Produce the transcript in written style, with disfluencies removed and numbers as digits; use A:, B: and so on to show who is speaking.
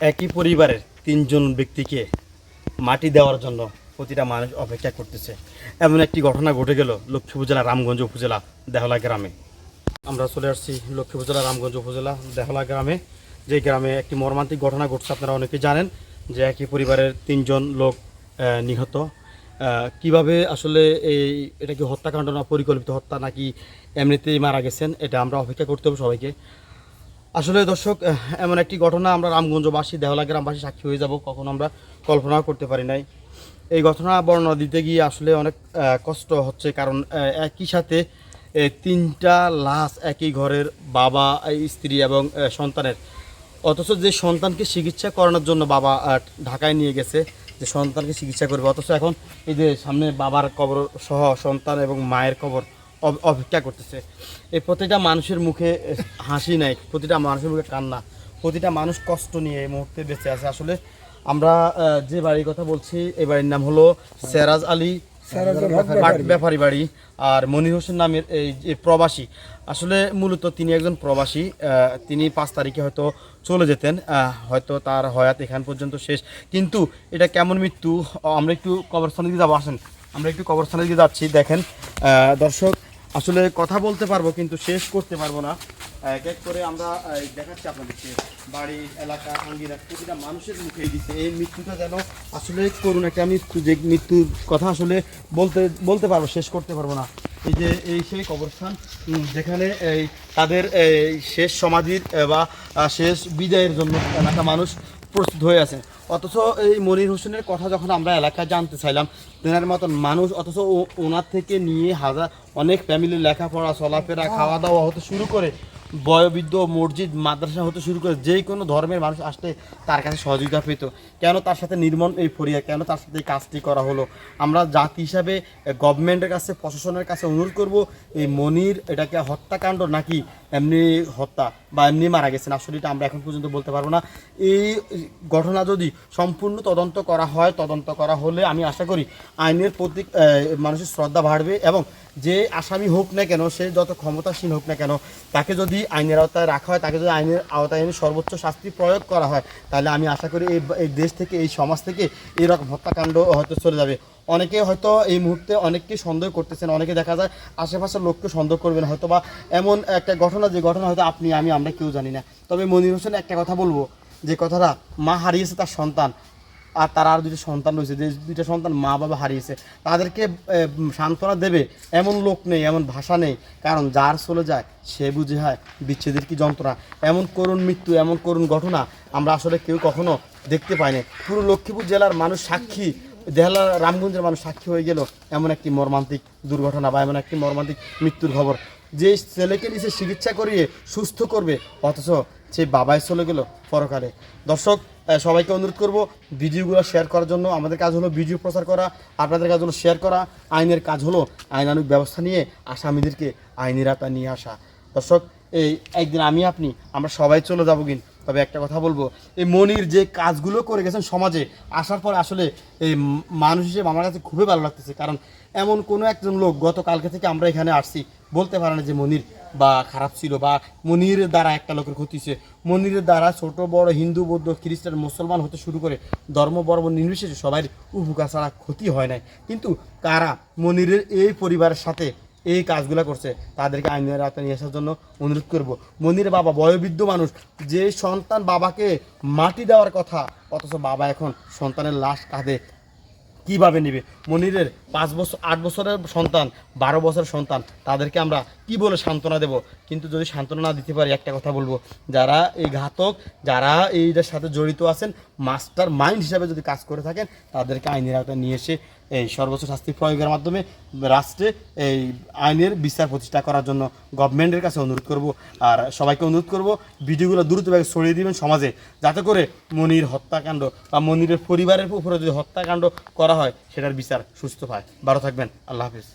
A: একই পরিবারের তিনজন ব্যক্তিকে মাটি দেওয়ার জন্য প্রতিটা মানুষ অপেক্ষা করতেছে। এমন একটি ঘটনা ঘটে গেল লক্ষ্মীপুর জেলা রামগঞ্জ উপজেলা দেহলা গ্রামে। আমরা চলে আসছি লক্ষ্মীপুর জেলা রামগঞ্জ উপজেলা দেহলা গ্রামে, যে গ্রামে একটি মর্মান্তিক ঘটনা ঘটছে। আপনারা অনেকেই জানেন যে একই পরিবারের তিনজন লোক নিহত। কিভাবে আসলে এটা কি হত্যাকাণ্ড না পরিকল্পিত হত্যা নাকি এমনিতেই মারা গেছেন, এটা আমরা অপেক্ষা করতে হবে সবাইকে। আসলে দর্শক, এমন একটি ঘটনা আমরা রামগঞ্জবাসী দেহলা গ্রামবাসী সাক্ষী হয়ে যাব, কখনো আমরা কল্পনাও করতে পারি নাই। এই ঘটনা বর্ণনা দিতে গিয়ে আসলে অনেক কষ্ট হচ্ছে, কারণ একই সাথে তিনটা লাশ একই ঘরের, বাবা, স্ত্রী এবং সন্তানের। অথচ যে সন্তানকে চিকিৎসা করানোর জন্য বাবা ঢাকায় নিয়ে গেছে, যে সন্তানকে চিকিৎসা করবে, অথচ এখন এই যে সামনে বাবার কবর সহ সন্তান এবং মায়ের কবর অপেক্ষা করতেছে। এই প্রতিটা মানুষের মুখে হাসি নাই, প্রতিটা মানুষের মুখে কান্না, প্রতিটা মানুষ কষ্ট নিয়ে এই মুহূর্তে বেঁচে আছে। আসলে আমরা যে বাড়ির কথা বলছি, এই বাড়ির নাম হলো সেরাজ আলী ব্যাপারী বাড়ি, আর মনির হোসেন নামের এই প্রবাসী। আসলে মূলত তিনি একজন প্রবাসী। তিনি 5 তারিখে হয়তো চলে যেতেন, হয়তো তার হয়াত এখান পর্যন্ত শেষ। কিন্তু এটা কেমন মৃত্যু, আমরা একটু কবরস্থানে দিয়ে যাবো, আসেন আমরা একটু কবরস্থানে দিয়ে যাচ্ছি। দেখেন দর্শক, আসলে কথা বলতে পারবো কিন্তু শেষ করতে পারবো না। এক এক করে আমরা দেখাচ্ছি আপনাদেরকে বাড়ি, এলাকা, আঙ্গিনা, প্রতিটা মানুষের মুখেই দিচ্ছে এই মৃত্যুটা। যেন আসলে করুন একটা মৃত্যু, যে মৃত্যুর কথা আসলে বলতে পারবো, শেষ করতে পারবো না। এই যে এই সেই কবরস্থান, যেখানে এই তাদের শেষ সমাধির বা শেষ বিদায়ের জন্য এলাকা মানুষ প্রস্তুত হয়ে আছে। অথচ এই মনির হোসেনের কথা যখন আমরা এলাকায় জানতে চাইলাম, তেনার মতন মানুষ, অথচ ওনার থেকে নিয়ে অনেক ফ্যামিলির লেখাপড়া, চলাফেরা, খাওয়া দাওয়া হতে শুরু করে, বয়োবৃদ্ধ, মসজিদ, মাদ্রাসা হতে শুরু করে যে কোনো ধর্মের মানুষ আসলে তার কাছে সহযোগিতা পেত। কেন তার সাথে নির্মম এই ফরিয়া, কেন তার সাথে এই কাজটি করা হলো? আমরা জাতি হিসাবে গভর্নমেন্টের কাছে, প্রশাসনের কাছে অনুরোধ করব, এই মনির এটাকে হত্যাকাণ্ড নাকি এমনি হত্যা বা এমনি মারা গেছেন, আসলে এটা আমরা এখন পর্যন্ত বলতে পারবো না। এই ঘটনা যদি সম্পূর্ণ তদন্ত করা হয়, তদন্ত করা হলে আমি আশা করি আইনের প্রতি মানুষের শ্রদ্ধা বাড়বে, এবং যে আসামি হোক না কেন, সে যত ক্ষমতাসীন হোক না কেন, তাকে যদি আইনের আওতায় রাখা হয়, তাকে যদি আইনের আওতায় এনে সর্বোচ্চ শাস্তি প্রয়োগ করা হয়, তাহলে আমি আশা করি এই দেশ থেকে, এই সমাজ থেকে এইরকম হত্যাকাণ্ড হয়তো চলে যাবে। অনেকে হয়তো এই মুহূর্তে অনেককেই সন্দেহ করতেছেন, অনেকে দেখা যায় আশেপাশের লোককে সন্দেহ করবেন হয়তো, বা এমন একটা ঘটনা, যে ঘটনা হয়তো আপনি আমরা কেউ জানি না। তবে মনির হোসেন একটা কথা বলবো, যে কথাটা, মা হারিয়েছে তার সন্তান, আর তার আর 2টা সন্তান রয়েছে, যে 2টা সন্তান মা বাবা হারিয়েছে, তাদেরকে সান্ত্বনা দেবে এমন লোক নেই, এমন ভাষা নেই। কারণ যার চলে যায় সে বুঝে হয় বিচ্ছেদের কি যন্ত্রণা। এমন করুণ মৃত্যু, এমন করুণ ঘটনা আমরা আসলে কেউ কখনো দেখতে পাইনি। পুরো লক্ষ্মীপুর জেলার মানুষ সাক্ষী, দেহলা রামগঞ্জের মানুষ সাক্ষী হয়ে গেল এমন একটি মর্মান্তিক দুর্ঘটনা বা এমন একটি মর্মান্তিক মৃত্যুর খবর। যে ছেলেকে নিচে চিকিৎসা করিয়ে সুস্থ করবে, অথচ সেই বাবাই চলে গেল পরকালে। দর্শক, সবাইকে অনুরোধ করব ভিডিওগুলো শেয়ার করার জন্য। আমাদের কাজ হলো ভিডিও প্রচার করা, আপনাদের কাজ হলো শেয়ার করা। আইনের কাজ হলো আইনানুগ ব্যবস্থা নিয়ে আসামিদেরকে আইনের আওতায় নিয়ে আসা। দর্শক, এই একদিন আমরা সবাই চলে যাবো, কিন্তু তবে একটা কথা বলবো, এই মনির যে কাজগুলো করে গেছেন সমাজে, আসার পর আসলে এই মানুষ হিসেবে আমার কাছে খুবই ভালো লাগতেছে। কারণ এমন কোনো একজন লোক গতকালকে থেকে আমরা এখানে আসছি বলতে পারে না যে মনির বা খারাপ ছিল, বা মনিরের দ্বারা একটা লোকের ক্ষতি হয়েছে। মনিরের দ্বারা ছোট বড়, হিন্দু, বৌদ্ধ, খ্রিস্টান, মুসলমান হতে শুরু করে ধর্ম বর্ম নির্বিশেষে সবাই উপকার ছাড়া ক্ষতি হয় নাই। কিন্তু কারা মনিরের এই পরিবারের সাথে এই কাজগুলো করছে, তাদেরকে আইনের আওতায় নিয়ে আসার জন্য অনুরোধ করব। মনিরের বাবা বয়োবৃদ্ধ মানুষ, যে সন্তান বাবাকে মাটি দেওয়ার কথা, অথচ বাবা এখন সন্তানের লাশ কাঁধে কীভাবে নেবে? মনিরের 5 বছর, 8 বছরের সন্তান, 12 বছরের সন্তান, তাদেরকে আমরা কি বলে সান্ত্বনা দেব? কিন্তু যদি সান্ত্বনা না দিতে পারি, একটা কথা বলবো, যারা এই ঘাতক, যারা এইটার সাথে জড়িত আছেন, মাস্টার মাইন্ড হিসাবে যদি কাজ করে থাকেন, তাদেরকে আইনের আওতায় নিয়ে এসে এই সর্বোচ্চ শাস্তি প্রয়োগের মাধ্যমে রাষ্ট্রে এই আইনের বিচার প্রতিষ্ঠা করার জন্য গভর্নমেন্টের কাছে অনুরোধ করব। আর সবাইকে অনুরোধ করব ভিডিওগুলো দ্রুতভাবে ছড়িয়ে দিবেন সমাজে, যাতে করে মনির হত্যাকাণ্ড বা মনিরের পরিবারের উপরে যদি হত্যাকাণ্ড করা হয়, সেটার বিচার সুস্থ হয়। ভালো থাকবেন, আল্লাহ হাফিজ।